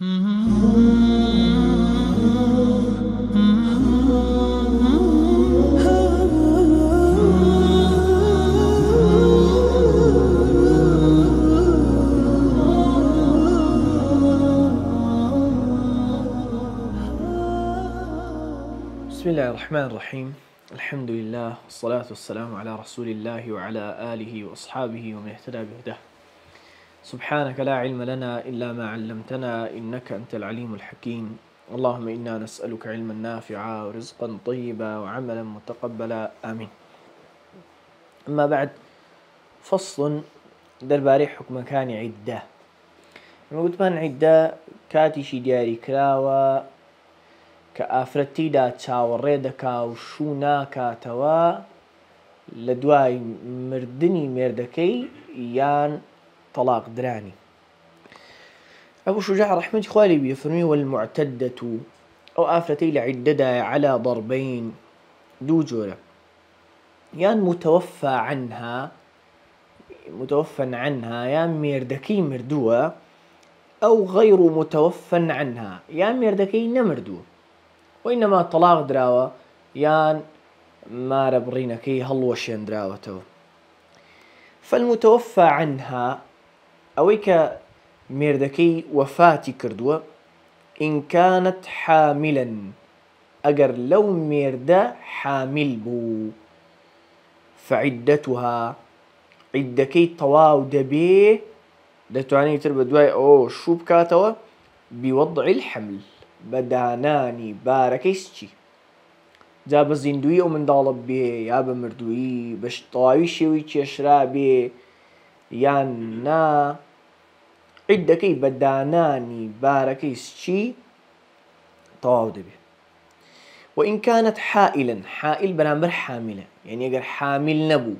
بسم الله الرحمن الرحيم. الحمد لله والصلاة والسلام على رسول الله وعلى آله وأصحابه ومن اهتدى بهداه. سبحانك لا علم لنا إلا ما علمتنا إنك أنت العليم الحكيم. اللهم إنا نسألك علما نافعا ورزقا طيبا وعملا متقبلا آمين. أما بعد، فصل درباري حكم كان عدة. قلت من عدة كاتشي دياري كراوة كأفرتي دا تشاوري دكا وشونا كاتوا لدواي مردني مردكي يان طلاق دراني. أبو شجاع رحمة خوالي بيفرمي والمعتدة أو آفرتي لعددا على ضربين دو جورة، يان متوفى عنها يان مردكي مردوة، أو غير متوفى عنها يان مردكي نمردوة، وإنما طلاق دراوة يان ما ربرينكي هلوشين دراوته. فالمتوفى عنها أويك مردكي وفاتي كردوة إن كانت حاملا، أجر لو ميردا حامل بو فعدتها عدكي طواو دبي دتواني تربى دواي أو شو بكاتوا بوضع الحمل بداناني باركيسشي جاب زندوي ومن ضالب بيه يا بمردوي باش طواوي شوي تشرابي يانا عدكي بداناني باركيسشي طواو دبي. وإن كانت حائلا، حائل برامبر حاملة، يعني أجر حامل نبو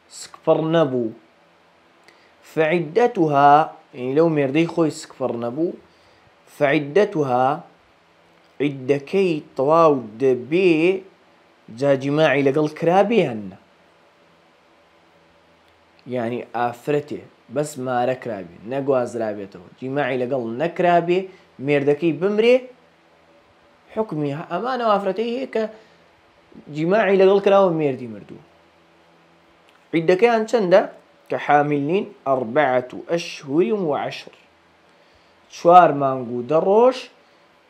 سكفر نبو فعدتها، يعني لو مردي خوي سكفر نبو فعدتها عدكي طواو دبي جا جماعي لقل كرابيهن، يعني آفرته بس ما ركرابي نقواز رابيته جماعي لقل نكرابي مردكي بمري حكمها أمانة آفرته هيك جماعي لقل كرابي مردي مردو. عدكي عن چنده كحاملين 4 أشهر و10 شوار مانگو دروش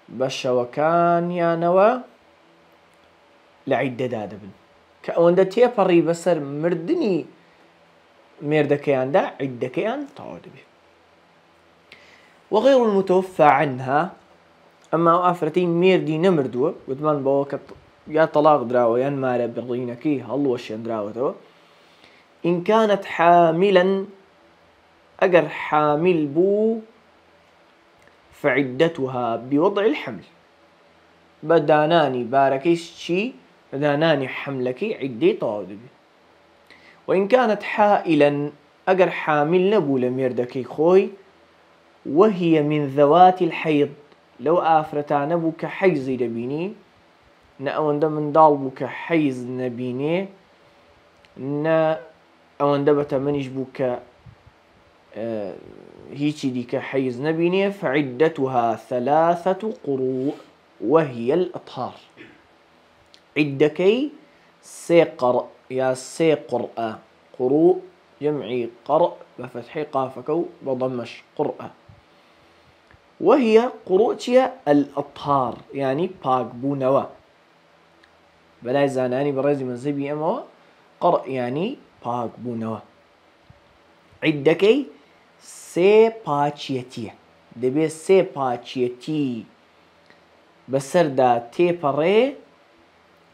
بشوكان يانوا لعدة دادبن كأوندا تيبري بسر مردني مردكيان دا عدكيان تعودبي. وغير المتوفى عنها، أما آفرتين ميردي نمردو ودمان بوكت يا طلاق دراوة يان مارا برينكي هلوشين دراوة. إن كانت حاملا أجر حامل بو فعدتها بوضع الحمل بداناني باركيسشي بداناني حملكي عدي طاودبي. وإن كانت حائلا أجر حامل نبو لميردكي خوي وهي من ذوات الحيض، لو آفرتا نبو كحيز دبيني نأون من دالبو كحيز نبيني نا أون دبتا منش بوك هيتشي دي كحيز نبيني فعدتها 3 قروء وهي الأطهار. عدكي سيقر يا سيقرأ قروء جمعي قرأ بفتح قافكو بضمش قرأ، وهي قروء الأطهار يعني باق بونوا بلاي زاناني برازي مذهبي أموا قرأ يعني باق بونوا. عدكي سي باچيتي دبي سي باچيتي بسردا تيبري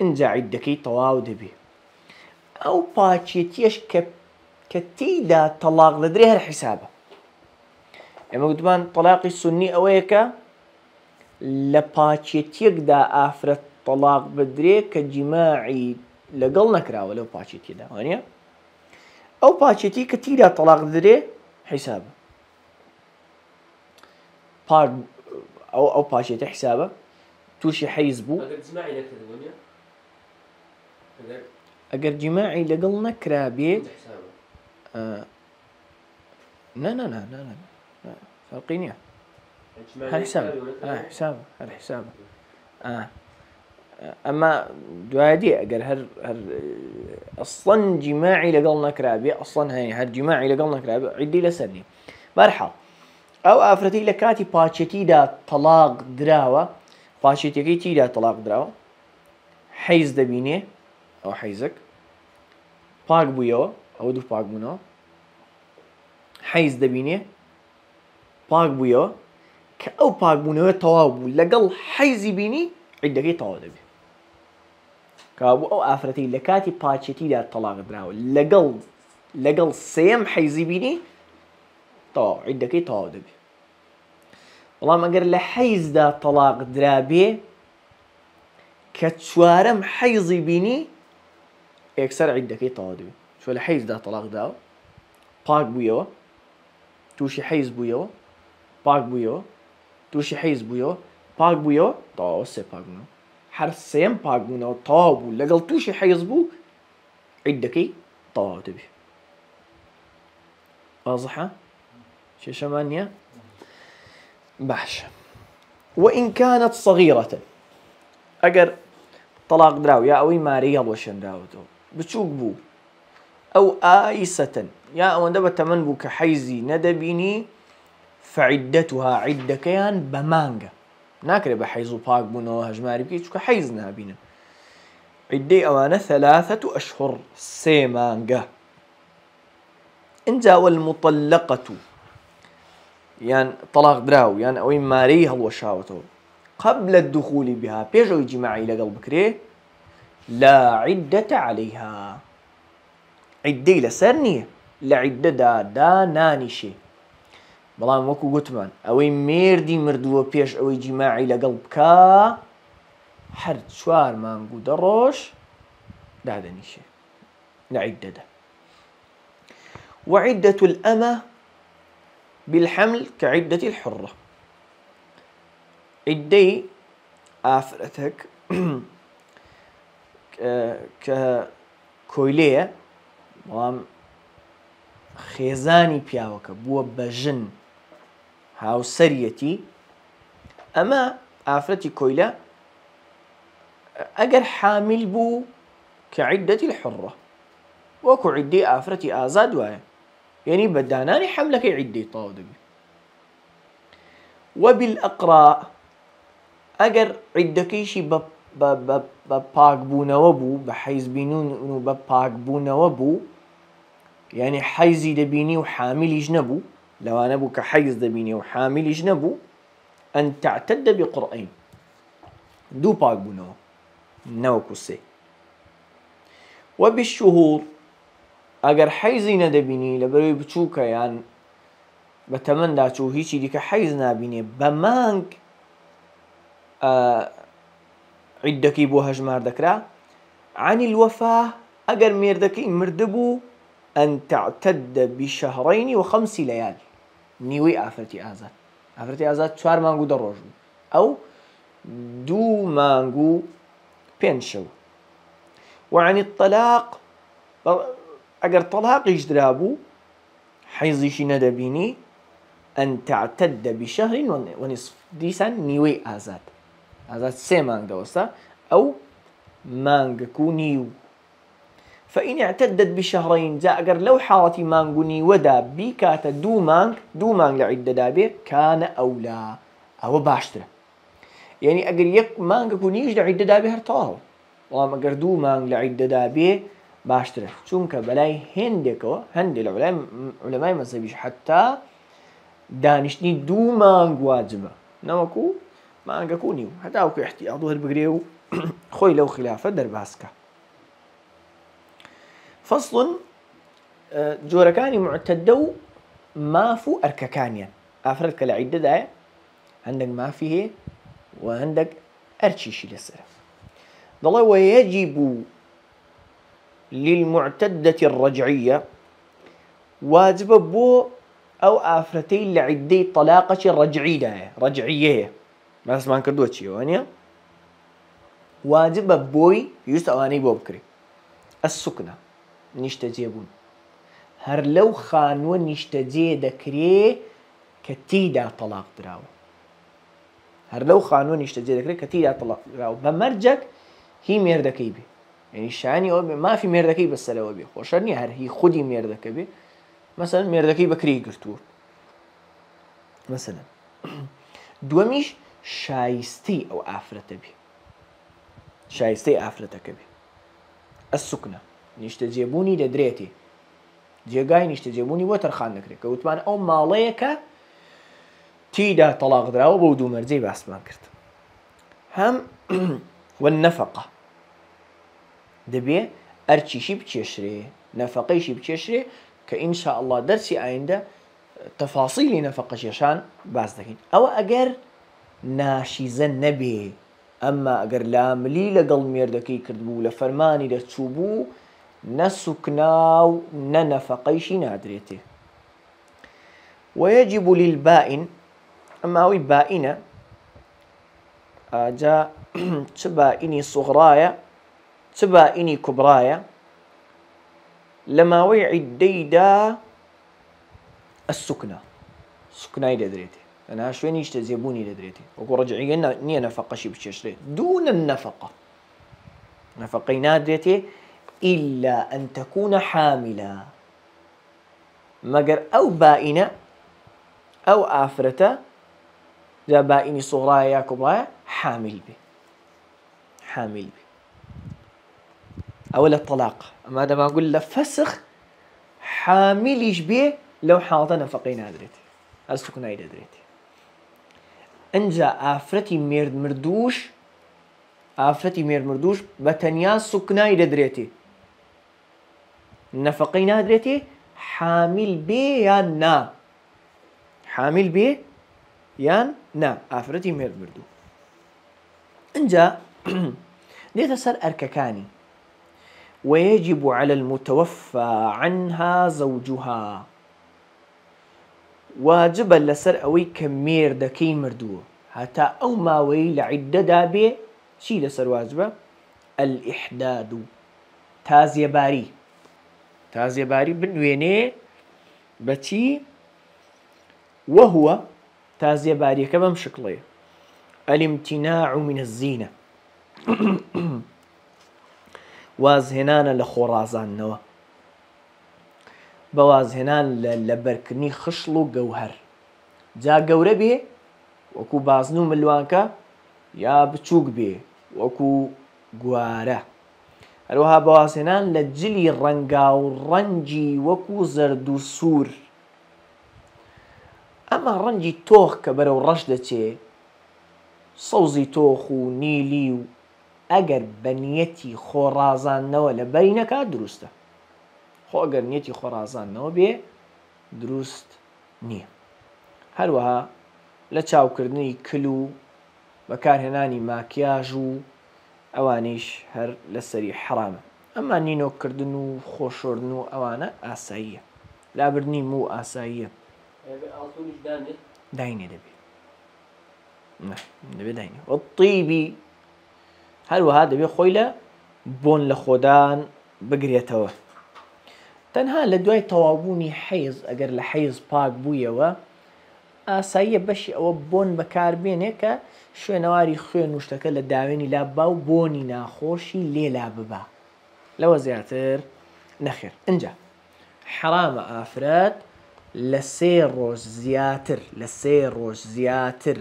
انجا عدكي طواو دبي. او باچيتيش كتيدا طلاق لدريها الحسابة، يعني قدمان طلاقي السني اويكا لباچيتيك دا آفرت طلاق بدري كجماعي لقل نكرا ولو باچيتي دا وانيا او باچيتي كتيدا طلاق لدري حسابه او باچيتي حسابه توشي حيز بو اگر جماعي لقل نكرا بيت لا فرقينيا حساب اما دوادي اگر هر اصلا جماعي لقل نكرابي اصلا هي هر جماعي لقل نكرابي عدي لسرني مرحل او افرتي لكاتي باتشتي دا طلاق دراوة باتشتي كي دا طلاق دراوة حيز دبيني او حيزك باق بويو او دو باق بونو حيز دبيني باق بويو كأو باق بونو توابو لقل حيزي بيني عدكي طلاق دبي كابو او افرتي لكاتي باتشتي دا طلاق دراوة لقل سيم حيزي بيني طو عدكي طلاق دبي والله ما قال لحيز دا طلاق درابي كتشوارم حيزي بيني يكسر عدكي طلاق دبي شو لحيز دا طلاق داو باق بويو توشي حيز بويو باق بويو توشي حيز بويو باق بويو طو سي باق بويو حرسين باق بويو طابو لقل توشي حيز بو عدكي طلاق دبي واضحة شي شمانية باش وإن كانت صغيرة أجر طلاق دراو يا أوي ماريا وشن داوتو بتشوك بو أو آيسة يا أو ندبة تمن بو كحيزي ندبيني فعدتها عدة كيان بمانجا ناكر بحيزو باق بونو هجماري بكي تشوك حيزنا بينا عدي أوانا 3 أشهر سيمانجا انجا والمطلقة يعني طلاق دراو يعني أوي ماري هالوشاوتو قبل الدخول بها بيجو جماعي لقلب كريه لا عدة عليها عدي لسرنية لعدة دا نانيشي بلان وكو قتمان أوي ميردي مردوه بيش أوي جماعي لقلب كا حرد شوار مانقو دروش دا نيشي لعدة دا وعدة الأمة بالحمل كعدة الحرة عدي آفرتك ككويلية خيزاني بياوك بوا بجن هاو سريتي أما آفرتي كويلة أجر حامل بو كعدة الحرة وكو عدي آفرتي آزاد وايا يعني بداناني حملك عدي طاودبي وبالأقراء أجر عدكيشي بباق بونوبو بحيز بينون بباق بونوبو يعني حيزي دبيني وحامل يجنبو لو أنا بو كحيز دبيني وحامل يجنبو أن تعتد بقرئين دو باق بونو نوكو سي وبالشهور اگر حیزی ندبینی لبروی بچوکا یان بتمن داچو هیچی دیکه حیز نبینی بمانگ عدكي بو هجمار دكرا عن الوفاة اگر ميردكي مردبو أن تعتد ب2 و5 ليال نيوي آفرتي آزاد 4 مانگو دروجو أو 2 مانگو 5 شو وعن الطلاق اگر طلاق يجدرابو حيزيشي ندبيني أن تعتد ب1.5 ديسان نيوي آزاد 3 مانگ دوستا أو مانگ كو نيو فإن اعتدت ب2 جاء اگر لو حالتي مانگو نيودا بيكاتا 2 مانگ لعدة دابي كان أولى أو باشتره يعني اگر يك مانگ كو نيوش لعدة دابي هرطاو والله اگر 2 مانگ لعدة دابي باشتره چونك بلاي هندي العلماء مذهبيش حتى دانشني 2 مانگ واجبه نوكو مانگ كو نيو حتى اوكو احتياطو هالبقريو خوي لو خلافه درباسكا فصل جوركاني معتدو مافو أرككانيا أفردك لعدة داية عندك ما فيه وعندك أرشيشي للسر ضل ويجب للمعتدة الرجعية واجب بو أو آفرتين لعدي طلاقة رجعية بس ما نكردوه شيء وانيا واجب بوي يستواني بوبكري السكنة نشتجيبون هر لو خانو نشتجي دكري كتيدا طلاق دراو هەر لەو خانووە نیشتەجێ دەکرێت کە تیدا تەلاق دراوە بە مەرجەک هی مێردەکەی بێ، یعنی شانی ئەوە بێ مافی مێردەکەی بەسەرەوە بێ، خۆشە نییە هەر هی خودی مێردەکە بێ، مەسەلەن مێردەکەی بەکرێی گرتووە مەسەلەن. دووەمیش شایستەی ئەو ئافرەتە بێ، شایستەی ئافرەتەکە بێ. ئەسوکنە نیشتەجێبوونی دەدرێتێ، جێگای نیشتەجێبوونی بۆ تەرخان دەکرێت کە وتمان ئەو ماڵەیەکە تیدا تەلاق دراوە بەو دوو مەرجەی باسمان کرد. هەم والنەفەقە دەبێ ئەرچیشی بچێشرێ، نەفەقەیشی بچێشرێ کە ئینشاء الله دەرسی ئایندە تەفاسیلی نەفەقە کێشان باس دەکەین. ئەوە ئەگەر ناشیزە نەبێ، ئەمما ئەگەر لاملی لەگەڵ مێردەکەی کردبوو لە فەرمانی دەرچوو بوو نە سوکنا و نە نەفەقەیشی نادرێتێ. ويجب للبائن، ئەمما ئەوەی بائینە ئاجا چ بائینی سوغڕایە چ بائینی کوبڕایە لە ماوەی عیددەیدا السوکنە سوکنای دەدرێتێ، تەنها شوێنی نیشتەجێبوونی دەدرێتێ، وەکو ڕەجعیە نییە نەفەقەشی بچێشرێت دوون النەفەقە، نەفەقەی نادرێتێ إلا أن تكون حاملة، مەگەر ئەو بائینە ئەو ئافرەتە جا بائینی سوغڕایە یا کوبڕایە حامل بێ، حامل بێ. ئەوە لە تەلاق، ئەما دەماگول لە فەسخ حاملیش بێ لەو حاڵەتە نەفەقەی نادرێتێ، هەر سوکنای دەدرێتێ. ئەنجا ئافرەتی مێرد مردووش، ئافرەتی مێرد مردووش بە تەنیا سوکنای دەدرێتێ، نەفەقەی نادرێتێ حامل بێ یان نا، حامل بێ یان نا ئافرەتی مێرد مردوو. ئەنجا دێتە سەر ئەرکەکانی. ويجب على المتوفى عنها زوجها، واجبە لەسەر ئەوەی کە مێردەکەی مردووە هەتا ئەو ماوەی لە عیددەدا بێ چی لەسەر واجبە؟ الئیحداد، تازیەباری، تازیەباری بنوێنێ بەچی؟ وهو تازیەباریەکە بەم شکڵەیە الامتناع من الزینە، وازهێنانە لە خۆڕازانەوە، بە وازهێنان لە بەرکردنی خشڵ و گەوهەر، جا گەورە بێ وەکو بازن و ملوانکە یا بچووک بێ وەکو گوارە، هەروەها بە وازهێنان لە جلی ڕەنگا و ڕەنجی وەکو زەرد و سوور. ئەمە ڕەنجی تۆخ کە بەرەو ڕەش دەچێ، سەوزی تۆخ و نیلی و ئەگەر بە نیەتی خۆڕازانەوە لە بەری نەکات دروستە، خۆ ئەگەر نیەتی خۆڕازانەوە بێ دروست نییە. هەروەها لە چاوکردنی کل و بەکارهێنانی ماکیاژ و ئەوانیش هەر لەسەری حرامە. ئەمما نینۆکردن و خۆشۆردن و ئەوانە ئاساییە، لابردنی مو ئاساییە، داینێ دەبێت، دەبێت داینێ. وەطیبی هەروەها دەبێت خۆی لە بۆن لە خۆدان بگرێتەوە، تەنها لە دوای تەواوبوونی حەیز ئەگەر لە حەیز پاک بوویەوە ئاساییە بەشی ئەوە بۆن بەکاربێنێ کە شوێنەواری خوێن و شتەکە لە داوێنی لابا و بۆنی ناخۆشی لێلا ببا، لەوە زیاتر نەخێر. ئەنجا حرامە ئافرەت لە 3 ڕۆژ زیاتر، لە 3 ڕۆژ زیاتر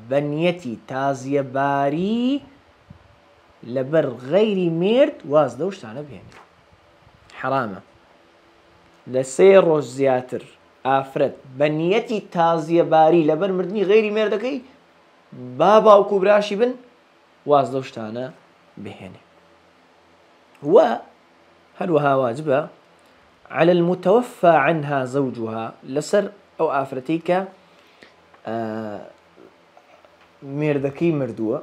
بە نیەتی تازیەباری لەبەر غەیری مێرد واز لەو شتانە بهێنێ، حرامە لە 3 ڕۆژ زیاتر ئافرەت بە نیەتی تازیەباری لەبەر مردنی غەیری مێردەکەی با باوکو براشی بن واز لەو شتانە بهێنێ. و هەروەها واجبە على المتوفى عنها زوجها، لەسەر ئەو ئافرەتەی کە مێردەکەی مردووە،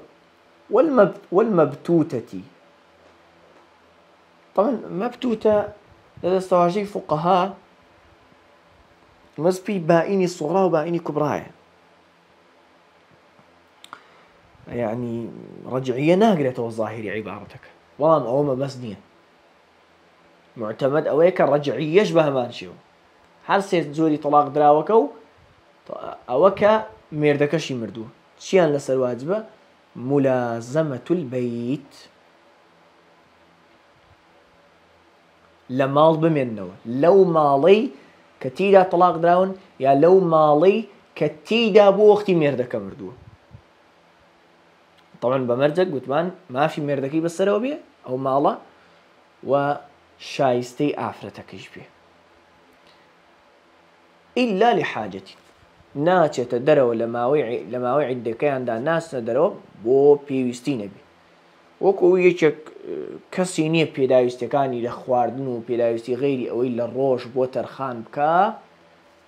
والمەبتوتەتی، طبعا مەبتوتە لە دەستەواژەی فوقەها مەزپی بائینی سوغڕا و بائینی کوبڕایە، یعنی ڕەجعیە ناگرێتەوە ظاهری عیبارەتەکە، بەڵام ئەوە مەبەست نییە، معتەمەد ئەوەیە کە ڕەجعیەش بە هەمان شێوە، هەر 3 جۆری تەلاق دراوەکە و ئەوە کە مێردەکەشی مردووە، چیان لەسەر واجبە؟ ملازمة البيت، لە ماڵ بمێننەوە، لەو ماڵەی کە تیدا تەلاق دراون یا لەو ماڵەی کە تیدا بۆ وەختی مێردەکە مردووە. طبعا بەمەرجەک گوتمان مافی مێردەکەی بەسەرەوە بێ ئەو ماڵە و شایستەی ئافرەتەکەش بێ. ئیلا لحاجەتی، ناچێتە دەرەوە لە ماوەی عیدەکەیاندا ناچنە دەرەوە بۆ پێویستی نەبێ. وەکو یەکێک کەسی نییە پێداویستەکانی لە خواردن و پێداویستی غەیری ئەوەی لە ڕۆژ بۆ تەرخان بکە،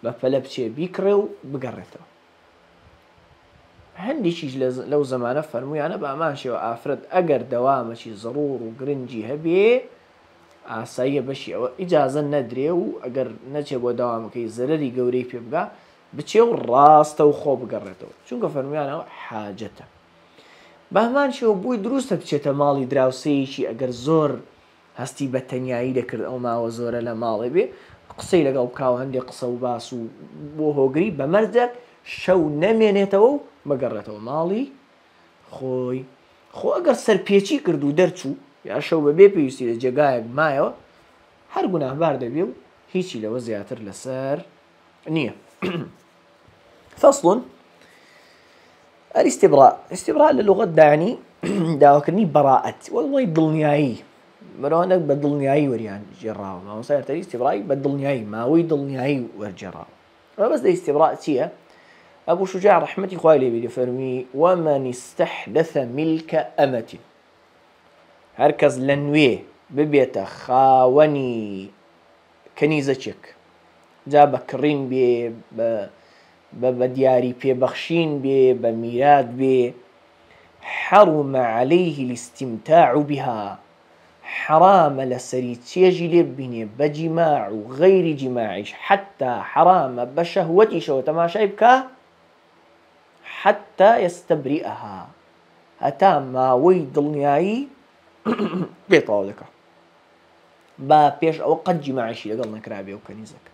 بە پەلە بچێ بیکڕێ و بگەڕێتەوە. هەندێکیش لەو زەمانە فەرموویانە بە ئەمان شێوە ئافرەت ئەگەر دەوامەکی زەڕوڕ و گرنگی هەبێ ئاساییە بەشی ئەوە ئیجازە نەدرێ و ئەگەر نەچێ بۆ داوامەکەی زەرەری گەورەی پێ بگا بچێ و ڕاستە و خۆ بگەڕێتەوە، چونکە فەرموویانەوە حاجەتە. بە هەمان شێوە بووی دروستە بچێتە ماڵی دراوسەیەکی ئەگەر زۆر هەستی بە تەنیایی دەکرد ئەو ماوە زۆرە لە ماڵێ بێ، قسەی لەگەڵ بکاو هەندێک قسە و باس و بۆ هۆگری بەمەرجەک شەو نەمێنێتەوە و بگەڕێتەوە ماڵی خۆی. خۆ ئەگەر سەرپێچی کرد و دەرچوو یا شەو بەبێ پێویستی لە جێگایەک مایەوە هەر گوناهبار دەبێ و هیچی لەوە زیاتر لەسەر نییە. فەصل الاستبراء. استبراء للغة داعني داوكني براءة والله دڵنیایی، مرۆنێک بە دڵنیایی وەریان جێڕاوە، مامۆستای استبرائی بە دڵنیایی ماوەی دڵنیایی وەرجێڕاوە. بەس دە استبراء چییە؟ أبو شجاع رحمة خوای لێ بێ دەفەرمی ومن استحدث ملك أمة، هەر کەس لە نوێ ببێتە خاوەنی کەنیزەچێک، جا بە کڕین بێ، بە دیاری پێبەخشین بێ، بە میرات بێ، حرم عليه الاستمتاع بها، حرامە لەسەری چێژی لێ ببینێ بە جیماع و غەیری جیماعیش، حتا حرامە بە شەهوەتیشەوە تەماشای بکە، حتى يستبرئها، هەتا ماوەی دڵنیایی بێتەواو دەکە، با پێش ئەوە قەت جیماعیشی لەگەڵ نەکرابێ و کەنیزەکە.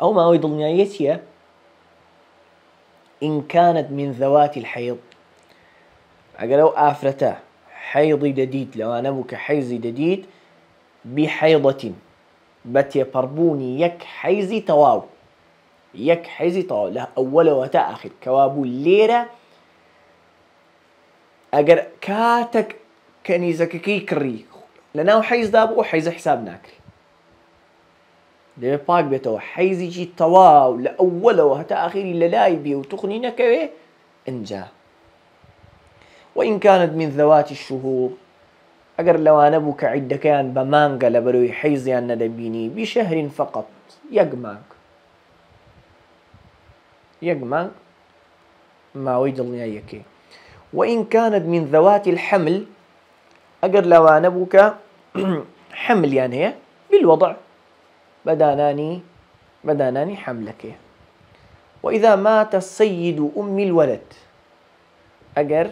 ئەو ماوەی دڵنیاییە چییە؟ إن كانت من ذوات الحيض، ئەگەر ئەو ئافرەتە حەیضی دەدیت، لەوانە بوو کە حەیزی دەدیت، بحەیضەتین، بە تێپەڕبوونی یەک حەیزی تەواو، یەک حەیزی تەواو لە ئەوەلەوە تا ئاخر کەوا بوو. لێرە ئەگەر کاتێک کەنیزەکەکەی کڕی لەناو حەیزدا بوو حەیزە حیساب ناکرێ، دەبێت پاک بێتەوە، حەیزیی تەواو لە ئەوەلەوە هەتا ئاخری لە لای بێ و توخنی نەکەوێ ئەنجا. وإن كانت من ذوات الشهور، ئەگەر لەوانە بوو کە عیدەکەیان بە مانگە لە بەرەوەی حەیزیان نەدەبینی، بشهر فقط، یەک مانگ، یەک مانگ ماوەی دڵنیاییەکەی. وإن كانت من ذوات الحمل، ئەگەر لەوانە بوو کە حملیان هەیە، بالوضع، بەدانانی حملەکەی. وإذا مات سيد أم الولد، ئەگەر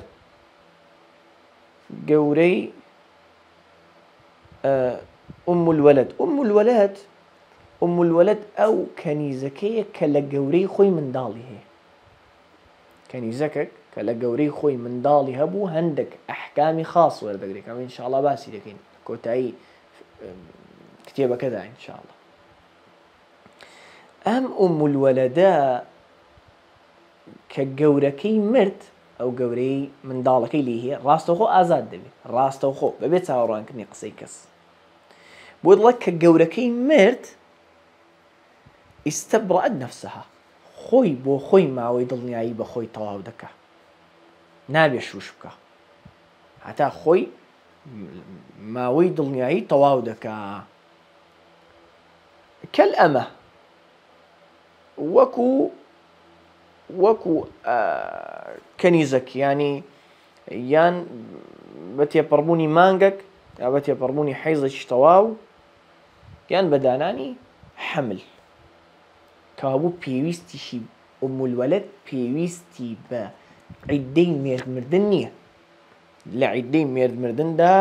گەورەی أم الولد ئەو کەنیزەکەیە کە لە گەورەی خۆی منداڵی هەیە، کەنیزەکەک کە لە گەورەی خۆی منداڵی هەبوو هەندێک ئەحکامی خاص وەردەگرێت، ئەمە ئینشاءڵڵا باسی دەکەین کۆتایی کتێبەکەدا ئینشاءڵڵا. ئەم أم الولەدە کە گەورەکەی مرد، ئەو گەورەی منداڵەکەی لێ هەیە، ڕاستەوخۆ ئازاد دەبێت، ڕاستەوخۆ بەبێت چاوەڕوانکردنی قسەی کەس. بۆ دڵێت کە گەورەکەی مرد ئیستەبرەت نەفسەها، خۆی بۆ خۆی ماوەی دڵنیایی بە خۆی تەواو دەکا، نابێ شوش بکە، هەتا خۆی ماوەی دڵنیایی تەواو دەکا. کەل ئەمە وەکو کەنیزەک، ینی یان بە تێپەڕبوونی مانگەک یا بە تێپەڕبوونی حەیزێکی تەواو یان بەدانانی حەمل، کەوابوو پێویستیشی أم الولد پێویستی بە عیدەی مێردمردن نییە، لە عیدەی مێردمردندا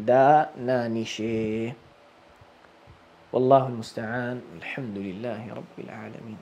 دانانیشێ. والله المستعان. الحمد لله رب العالمين.